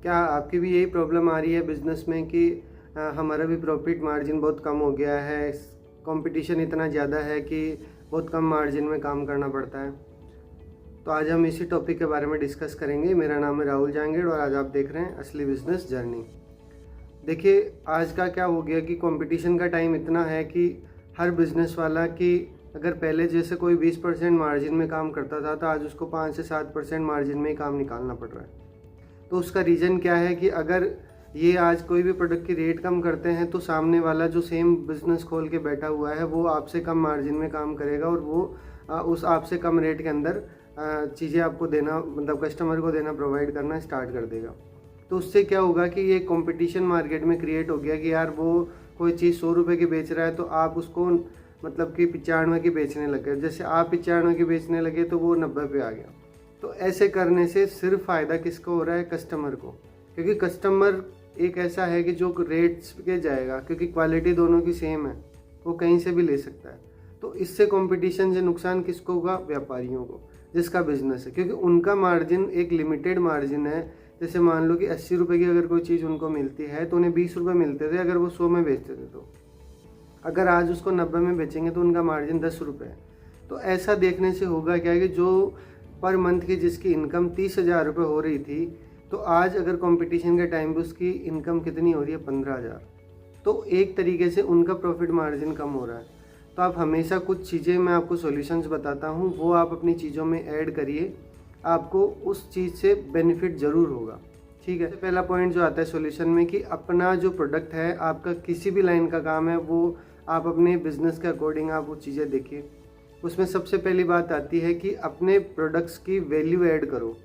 क्या आपकी भी यही प्रॉब्लम आ रही है बिज़नेस में कि हमारा भी प्रॉफिट मार्जिन बहुत कम हो गया है, कंपटीशन इतना ज़्यादा है कि बहुत कम मार्जिन में काम करना पड़ता है? तो आज हम इसी टॉपिक के बारे में डिस्कस करेंगे। मेरा नाम है राहुल जहांगीर और आज आप देख रहे हैं असली बिजनेस जर्नी। देखिए, आज का क्या हो गया कि कंपटीशन का टाइम इतना है कि हर बिज़नेस वाला कि अगर पहले जैसे कोई 20% मार्जिन में काम करता था तो आज उसको 5 से 7% मार्जिन में ही काम निकालना पड़ रहा है। तो उसका रीज़न क्या है कि अगर ये आज कोई भी प्रोडक्ट की रेट कम करते हैं तो सामने वाला जो सेम बिज़नेस खोल के बैठा हुआ है वो आपसे कम मार्जिन में काम करेगा और वो उस आपसे कम रेट के अंदर चीज़ें आपको देना, मतलब कस्टमर को देना, प्रोवाइड करना स्टार्ट कर देगा। तो उससे क्या होगा कि ये कंपटीशन मार्केट में क्रिएट हो गया कि यार वो कोई चीज़ 100 रुपये की बेच रहा है तो आप उसको मतलब कि 95 की बेचने लगे। जैसे आप 95 की बेचने लगे तो वो 90 पे आ गया। तो ऐसे करने से सिर्फ फ़ायदा किसको हो रहा है? कस्टमर को। क्योंकि कस्टमर एक ऐसा है कि जो रेट्स पे जाएगा, क्योंकि क्वालिटी दोनों की सेम है, वो कहीं से भी ले सकता है। तो इससे कंपटीशन से नुकसान किसको होगा? व्यापारियों को, जिसका बिजनेस है, क्योंकि उनका मार्जिन एक लिमिटेड मार्जिन है। जैसे मान लो कि 80 रुपये की अगर कोई चीज़ उनको मिलती है तो उन्हें 20 रुपये मिलते थे अगर वो 100 में बेचते थे। तो अगर आज उसको 90 में बेचेंगे तो उनका मार्जिन 10 रुपये है। तो ऐसा देखने से होगा क्या है कि जो पर मंथ की जिसकी इनकम 30,000 रुपये हो रही थी, तो आज अगर कंपटीशन के टाइम पे उसकी इनकम कितनी हो रही है? 15,000। तो एक तरीके से उनका प्रॉफिट मार्जिन कम हो रहा है। तो आप हमेशा कुछ चीज़ें, मैं आपको सॉल्यूशंस बताता हूँ, वो आप अपनी चीज़ों में ऐड करिए, आपको उस चीज़ से बेनिफिट ज़रूर होगा। ठीक है। पहला पॉइंट जो आता है सॉल्यूशन में कि अपना जो प्रोडक्ट है, आपका किसी भी लाइन का काम है, वो आप अपने बिजनेस के अकॉर्डिंग आप वो चीज़ें देखिए। उसमें सबसे पहली बात आती है कि अपने प्रोडक्ट्स की वैल्यू ऐड करो।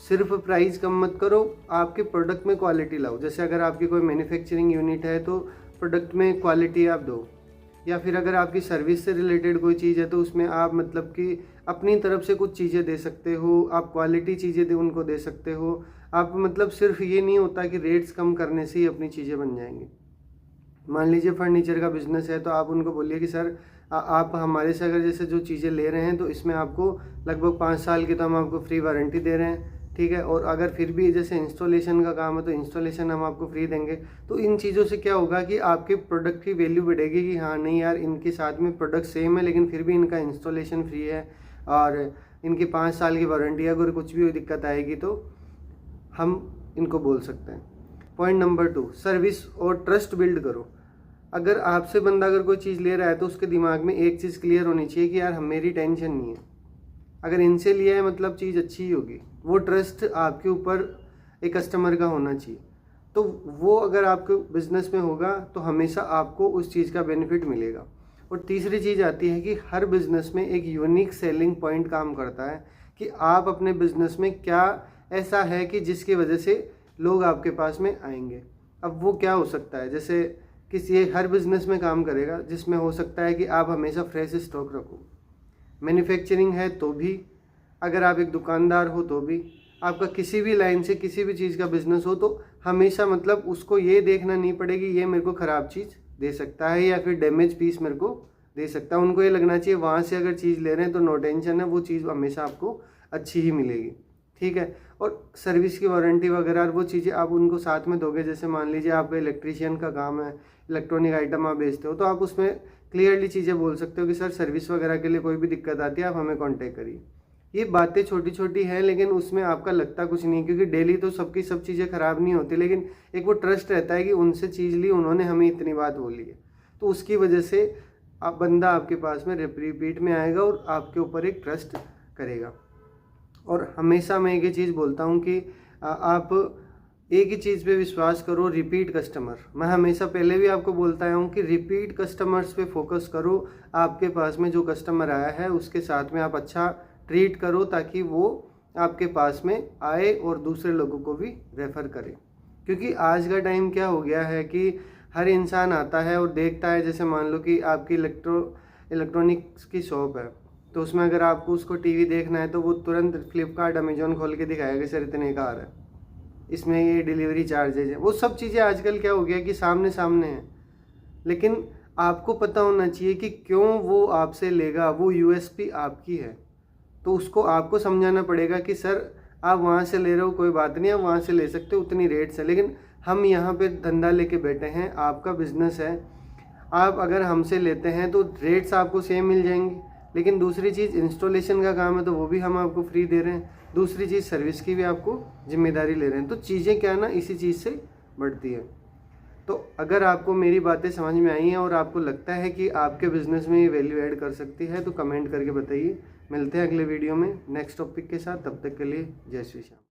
सिर्फ प्राइस कम मत करो, आपके प्रोडक्ट में क्वालिटी लाओ। जैसे अगर आपकी कोई मैन्युफैक्चरिंग यूनिट है तो प्रोडक्ट में क्वालिटी आप दो, या फिर अगर आपकी सर्विस से रिलेटेड कोई चीज़ है तो उसमें आप मतलब कि अपनी तरफ से कुछ चीज़ें दे सकते हो, आप क्वालिटी चीज़ें उनको दे सकते हो। आप मतलब सिर्फ ये नहीं होता कि रेट्स कम करने से ही अपनी चीज़ें बन जाएंगी। मान लीजिए फर्नीचर का बिजनेस है तो आप उनको बोलिए कि सर आप हमारे से अगर जैसे जो चीज़ें ले रहे हैं तो इसमें आपको लगभग 5 साल की तो हम आपको फ्री वारंटी दे रहे हैं। ठीक है। और अगर फिर भी जैसे इंस्टॉलेशन का काम है तो इंस्टॉलेशन हम आपको फ्री देंगे। तो इन चीज़ों से क्या होगा कि आपके प्रोडक्ट की वैल्यू बढ़ेगी कि हाँ नहीं यार, इनके साथ में प्रोडक्ट सेम है लेकिन फिर भी इनका इंस्टॉलेशन फ्री है और इनकी 5 साल की वारंटी है। अगर कुछ भी दिक्कत आएगी तो हम इनको बोल सकते हैं। पॉइंट नंबर 2, सर्विस और ट्रस्ट बिल्ड करो। अगर आपसे बंदा अगर कोई चीज़ ले रहा है तो उसके दिमाग में एक चीज़ क्लियर होनी चाहिए कि यार मेरी टेंशन नहीं है, अगर इनसे लिया है मतलब चीज़ अच्छी ही होगी। वो ट्रस्ट आपके ऊपर एक कस्टमर का होना चाहिए। तो वो अगर आपके बिजनेस में होगा तो हमेशा आपको उस चीज़ का बेनिफिट मिलेगा। और तीसरी चीज़ आती है कि हर बिजनेस में एक यूनिक सेलिंग पॉइंट काम करता है कि आप अपने बिजनेस में क्या ऐसा है कि जिसकी वजह से लोग आपके पास में आएंगे। अब वो क्या हो सकता है? जैसे किसी हर बिजनेस में काम करेगा जिसमें हो सकता है कि आप हमेशा फ्रेश स्टॉक रखो। मैन्युफैक्चरिंग है तो भी, अगर आप एक दुकानदार हो तो भी, आपका किसी भी लाइन से किसी भी चीज़ का बिजनेस हो तो हमेशा मतलब उसको ये देखना नहीं पड़ेगी ये मेरे को ख़राब चीज़ दे सकता है या फिर डैमेज पीस मेरे को दे सकता है। उनको ये लगना चाहिए वहाँ से अगर चीज़ ले रहे हैं तो नो टेंशन है, वो चीज़ हमेशा आपको अच्छी ही मिलेगी। ठीक है। और सर्विस की वारंटी वगैरह वो चीज़ें आप उनको साथ में दोगे। जैसे मान लीजिए आपका इलेक्ट्रीशियन का काम है, इलेक्ट्रॉनिक आइटम आप बेचते हो, तो आप उसमें क्लियरली चीज़ें बोल सकते हो कि सर सर्विस वगैरह के लिए कोई भी दिक्कत आती है आप हमें कांटेक्ट करिए। ये बातें छोटी छोटी हैं लेकिन उसमें आपका लगता कुछ नहीं, क्योंकि डेली तो सबकी सब चीज़ें ख़राब नहीं होती, लेकिन एक वो ट्रस्ट रहता है कि उनसे चीज़ ली, उन्होंने हमें इतनी बात बोली है, तो उसकी वजह से आप बंदा आपके पास में रिपीट में आएगा और आपके ऊपर एक ट्रस्ट करेगा। और हमेशा मैं एक ही चीज़ बोलता हूँ कि आप एक ही चीज़ पे विश्वास करो, रिपीट कस्टमर। मैं हमेशा पहले भी आपको बोलता आया हूँ कि रिपीट कस्टमर्स पे फोकस करो। आपके पास में जो कस्टमर आया है उसके साथ में आप अच्छा ट्रीट करो ताकि वो आपके पास में आए और दूसरे लोगों को भी रेफ़र करे। क्योंकि आज का टाइम क्या हो गया है कि हर इंसान आता है और देखता है। जैसे मान लो कि आपकी इलेक्ट्रॉनिक्स की शॉप है तो उसमें अगर आपको उसको टीवी देखना है तो वो तुरंत फ्लिपकार्ट अमेजोन खोल के दिखाएगा कि सर इतने का आ रहा है, इसमें ये डिलीवरी चार्जेज है। वो सब चीज़ें आजकल क्या हो गया कि सामने सामने है, लेकिन आपको पता होना चाहिए कि क्यों वो आपसे लेगा। वो यूएसपी आपकी है, तो उसको आपको समझाना पड़ेगा कि सर आप वहाँ से ले रहे हो कोई बात नहीं, आप वहाँ से ले सकते हो, उतनी रेट्स है। लेकिन हम यहाँ पे धंधा लेके बैठे हैं, आपका बिजनेस है, आप अगर हमसे लेते हैं तो रेट्स आपको सेम मिल जाएंगे। लेकिन दूसरी चीज़ इंस्टॉलेशन का काम है तो वो भी हम आपको फ्री दे रहे हैं। दूसरी चीज़ सर्विस की भी आपको जिम्मेदारी ले रहे हैं। तो चीज़ें क्या ना इसी चीज़ से बढ़ती है। तो अगर आपको मेरी बातें समझ में आई हैं और आपको लगता है कि आपके बिज़नेस में ये वैल्यू ऐड कर सकती है तो कमेंट करके बताइए। मिलते हैं अगले वीडियो में नेक्स्ट टॉपिक के साथ। तब तक के लिए जय श्री श्याम।